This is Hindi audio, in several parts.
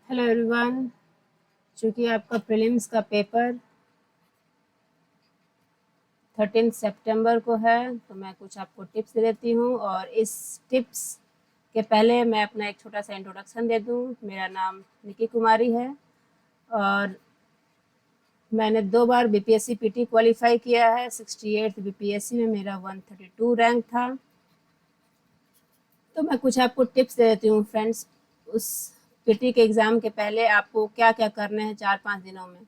Hello everyone. चूँकि आपका प्रीलिम्स का पेपर 13 सितंबर को है तो मैं कुछ आपको टिप्स दे देती हूँ। और इस टिप्स के पहले मैं अपना एक छोटा सा इंट्रोडक्शन दे दूँ। मेरा नाम निकी कुमारी है और मैंने 2 बार बीपीएससी पीटी क्वालिफाई किया है। 68th बीपीएससी में मेरा 132 रैंक था। तो मैं कुछ आपको टिप्स दे देती हूँ फ्रेंड्स। उस पीटी के एग्ज़ाम के पहले आपको क्या क्या करना है 4-5 दिनों में।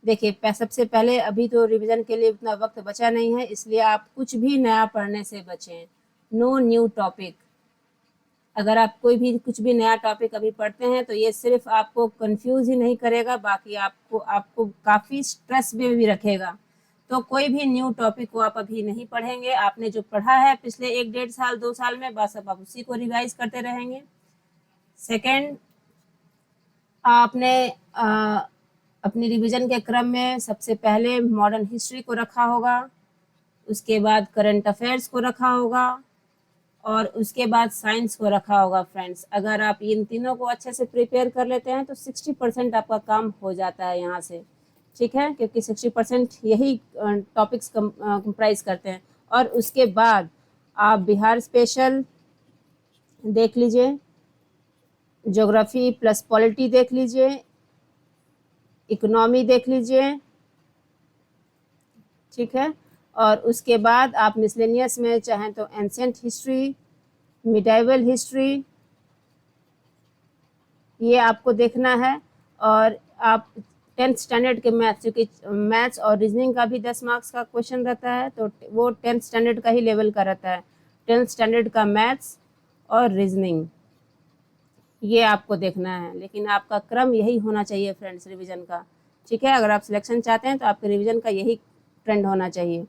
देखिए, सबसे पहले अभी तो रिवीजन के लिए उतना वक्त बचा नहीं है, इसलिए आप कुछ भी नया पढ़ने से बचें। No new topic. अगर आप कोई भी कुछ भी नया टॉपिक अभी पढ़ते हैं तो ये सिर्फ आपको कंफ्यूज ही नहीं करेगा, बाकी आपको आपको काफ़ी स्ट्रेस में भी रखेगा। तो कोई भी न्यू टॉपिक को आप अभी नहीं पढ़ेंगे। आपने जो पढ़ा है पिछले 1-1.5 साल 2 साल में, बस अब आप उसी को रिवाइज करते रहेंगे। सेकेंड, आपने अपनी रिवीजन के क्रम में सबसे पहले मॉडर्न हिस्ट्री को रखा होगा, उसके बाद करंट अफेयर्स को रखा होगा और उसके बाद साइंस को रखा होगा। फ्रेंड्स, अगर आप इन तीनों को अच्छे से प्रिपेयर कर लेते हैं तो 60% आपका काम हो जाता है यहाँ से, ठीक है, क्योंकि 60% यही टॉपिक्स कंप्राइज करते हैं। और उसके बाद आप बिहार स्पेशल देख लीजिए, ज्योग्राफी प्लस पॉलिटी देख लीजिए, इकोनॉमी देख लीजिए, ठीक है। और उसके बाद आप मिसलेनियस में चाहें तो एंशिएंट हिस्ट्री, मिडाइवल हिस्ट्री, ये आपको देखना है। और आप 10th स्टैंडर्ड के मैथ्स, क्योंकि मैथ्स और रीजनिंग का भी 10 मार्क्स का क्वेश्चन रहता है, तो वो 10th स्टैंडर्ड का ही लेवल का रहता है। 10th स्टैंडर्ड का मैथ्स और रीजनिंग, ये आपको देखना है। लेकिन आपका क्रम यही होना चाहिए फ्रेंड्स रिवीजन का, ठीक है। अगर आप सिलेक्शन चाहते हैं तो आपके रिवीजन का यही ट्रेंड होना चाहिए।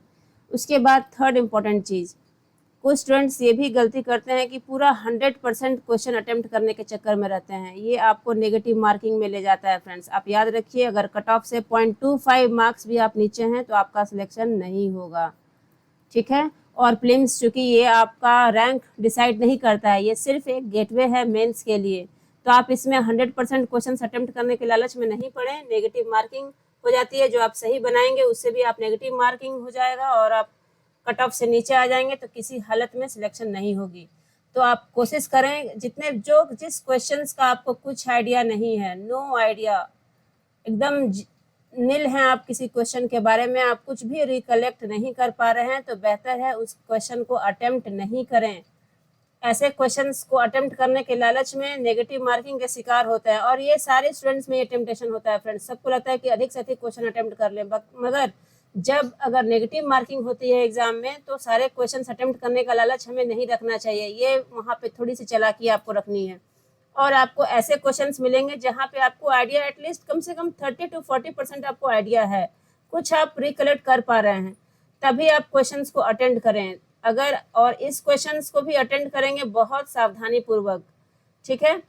उसके बाद थर्ड इम्पॉर्टेंट चीज़, कुछ स्टूडेंट्स ये भी गलती करते हैं कि पूरा 100% क्वेश्चन अटेम्प्ट करने के चक्कर में रहते हैं। ये आपको नेगेटिव मार्किंग में ले जाता है फ्रेंड्स। आप याद रखिए, अगर कट ऑफ से 0.25 मार्क्स भी आप नीचे हैं तो आपका सिलेक्शन नहीं होगा, ठीक है। और प्रीलिम्स, चूँकि ये आपका रैंक डिसाइड नहीं करता है, ये सिर्फ एक गेटवे है मेंस के लिए, तो आप इसमें 100% क्वेश्चन अटेम्प्ट करने के लालच में नहीं पड़े। नेगेटिव मार्किंग हो जाती है, जो आप सही बनाएंगे उससे भी आप नेगेटिव मार्किंग हो जाएगा और आप कट ऑफ से नीचे आ जाएंगे तो किसी हालत में सिलेक्शन नहीं होगी। तो आप कोशिश करें, जिस क्वेश्चंस का आपको कुछ आइडिया नहीं है, नो आइडिया, एकदम नील हैं आप किसी क्वेश्चन के बारे में, आप कुछ भी रिकलेक्ट नहीं कर पा रहे हैं, तो बेहतर है उस क्वेश्चन को अटेम्प्ट नहीं करें। ऐसे क्वेश्चंस को अटेम्प्ट करने के लालच में नेगेटिव मार्किंग के शिकार होता है, और ये सारे स्टूडेंट्स में ये टेम्पटेशन होता है फ्रेंड्स। सबको लगता है कि अधिक से अधिक क्वेश्चन अटेम्प्ट कर लें, मगर जब अगर नेगेटिव मार्किंग होती है एग्जाम में तो सारे क्वेश्चन अटेम्प्ट करने का लालच हमें नहीं रखना चाहिए। ये वहाँ पे थोड़ी सी चालाकी आपको रखनी है। और आपको ऐसे क्वेश्चंस मिलेंगे जहाँ पे आपको आइडिया एटलीस्ट कम से कम 30-40% आपको आइडिया है, कुछ आप रिकलेक्ट कर पा रहे हैं, तभी आप क्वेश्चंस को अटेंड करें। अगर और इस क्वेश्चंस को भी अटेंड करेंगे बहुत सावधानी पूर्वक, ठीक है।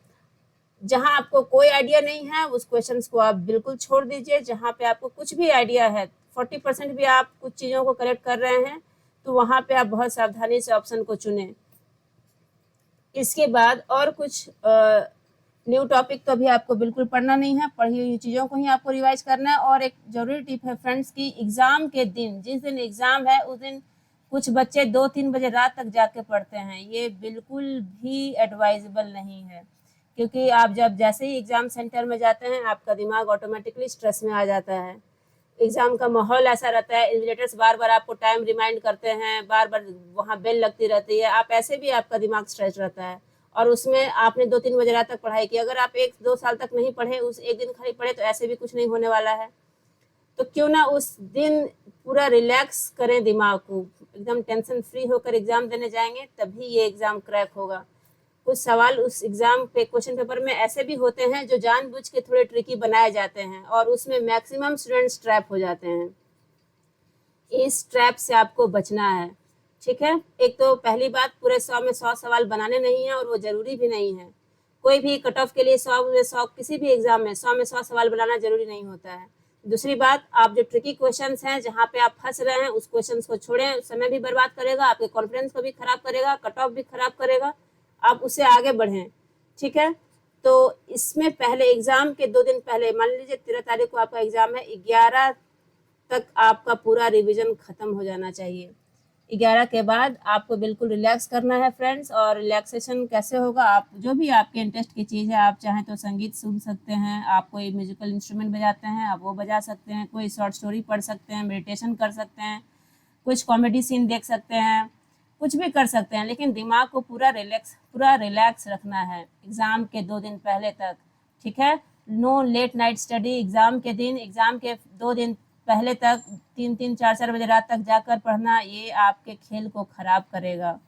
जहां आपको कोई आइडिया नहीं है उस क्वेश्चंस को आप बिल्कुल छोड़ दीजिए। जहां पे आपको कुछ भी आइडिया है, 40% भी आप कुछ चीज़ों को कलेक्ट कर रहे हैं, तो वहां पे आप बहुत सावधानी से ऑप्शन को चुनें। इसके बाद और कुछ न्यू टॉपिक तो अभी आपको बिल्कुल पढ़ना नहीं है, पढ़ी हुई चीज़ों को ही आपको रिवाइज करना है। और एक जरूरी टिप है फ्रेंड्स की, एग्ज़ाम के दिन, जिस दिन एग्ज़ाम है उस दिन कुछ बच्चे 2-3 बजे रात तक जाके पढ़ते हैं। ये बिल्कुल भी एडवाइजेबल नहीं है, क्योंकि आप जब जैसे ही एग्ज़ाम सेंटर में जाते हैं आपका दिमाग ऑटोमेटिकली स्ट्रेस में आ जाता है। एग्ज़ाम का माहौल ऐसा रहता है, इन्विजिलेटर्स बार बार आपको टाइम रिमाइंड करते हैं, बार बार वहाँ बेल लगती रहती है, आप ऐसे भी आपका दिमाग स्ट्रेच रहता है। और उसमें आपने 2-3 बजे रात तक पढ़ाई की, अगर आप 1-2 साल तक नहीं पढ़े, उस एक दिन खाली पढ़े, तो ऐसे भी कुछ नहीं होने वाला है। तो क्यों ना उस दिन पूरा रिलैक्स करें दिमाग को, एकदम टेंशन फ्री होकर एग्ज़ाम देने जाएंगे, तभी ये एग्ज़ाम क्रैक होगा। कुछ सवाल उस एग्ज़ाम पे क्वेश्चन पेपर में ऐसे भी होते हैं जो जानबूझ के थोड़े ट्रिकी बनाए जाते हैं और उसमें मैक्सिमम स्टूडेंट्स ट्रैप हो जाते हैं। इस ट्रैप से आपको बचना है, ठीक है। एक तो पहली बात, पूरे 100 में 100 सवाल बनाने नहीं है और वो ज़रूरी भी नहीं है। कोई भी कट ऑफ के लिए 100 में 100, किसी भी एग्जाम में 100 में 100 सवाल बनाना जरूरी नहीं होता है। दूसरी बात, आप जो ट्रिकी क्वेश्चंस हैं जहाँ पे आप फंस रहे हैं उस क्वेश्चंस को छोड़ें, समय भी बर्बाद करेगा, आपके कॉन्फिडेंस को भी खराब करेगा, कट ऑफ भी खराब करेगा, आप उससे आगे बढ़ें, ठीक है। तो इसमें पहले एग्ज़ाम के 2 दिन पहले, मान लीजिए 13 तारीख को आपका एग्ज़ाम है, 11 तक आपका पूरा रिवीजन ख़त्म हो जाना चाहिए। 11 के बाद आपको बिल्कुल रिलैक्स करना है फ्रेंड्स। और रिलैक्सेशन कैसे होगा, आप जो भी आपके इंटरेस्ट की चीज़ है, आप चाहें तो संगीत सुन सकते हैं, आप कोई म्यूजिकल इंस्ट्रूमेंट बजाते हैं आप वो बजा सकते हैं, कोई शॉर्ट स्टोरी पढ़ सकते हैं, मेडिटेशन कर सकते हैं, कुछ कॉमेडी सीन देख सकते हैं, कुछ भी कर सकते हैं, लेकिन दिमाग को पूरा रिलैक्स रखना है एग्ज़ाम के 2 दिन पहले तक, ठीक है। No late night study, exam के दिन, एग्ज़ाम के 2 दिन पहले तक 3-3 4-4 बजे रात तक जाकर पढ़ना, ये आपके खेल को ख़राब करेगा।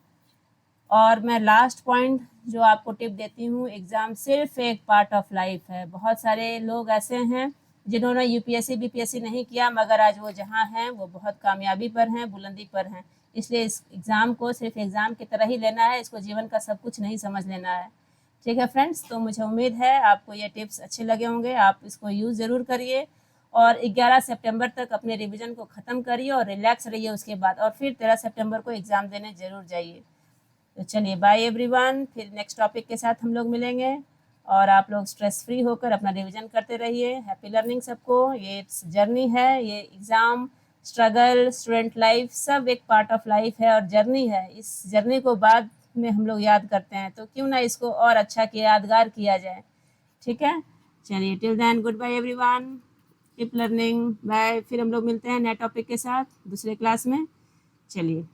और मैं लास्ट पॉइंट जो आपको टिप देती हूँ, एग्ज़ाम सिर्फ एक पार्ट ऑफ लाइफ है। बहुत सारे लोग ऐसे हैं जिन्होंने यूपीएससी बीपीएससी नहीं किया, मगर आज वो जहाँ हैं वो बहुत कामयाबी पर हैं, बुलंदी पर हैं। इसलिए इस एग्ज़ाम को सिर्फ एग्ज़ाम की तरह ही लेना है, इसको जीवन का सब कुछ नहीं समझ लेना है, ठीक है फ्रेंड्स। तो मुझे उम्मीद है आपको ये टिप्स अच्छे लगे होंगे, आप इसको यूज़ ज़रूर करिए और 11 सितंबर तक अपने रिवीजन को ख़त्म करिए और रिलैक्स रहिए उसके बाद, और फिर 13 सितंबर को एग्ज़ाम देने ज़रूर जाइए। तो चलिए बाय एवरीवन, फिर नेक्स्ट टॉपिक के साथ हम लोग मिलेंगे और आप लोग स्ट्रेस फ्री होकर अपना रिवीजन करते रहिए। हैप्पी लर्निंग सबको। ये जर्नी है, ये एग्ज़ाम, स्ट्रगल, स्टूडेंट लाइफ सब एक पार्ट ऑफ लाइफ है और जर्नी है। इस जर्नी को बाद में हम लोग याद करते हैं, तो क्यों ना इसको और अच्छा किया, यादगार किया जाए, ठीक है। चलिए till then goodbye everyone, keep learning, bye. फिर हम लोग मिलते हैं नए टॉपिक के साथ दूसरे क्लास में। चलिए।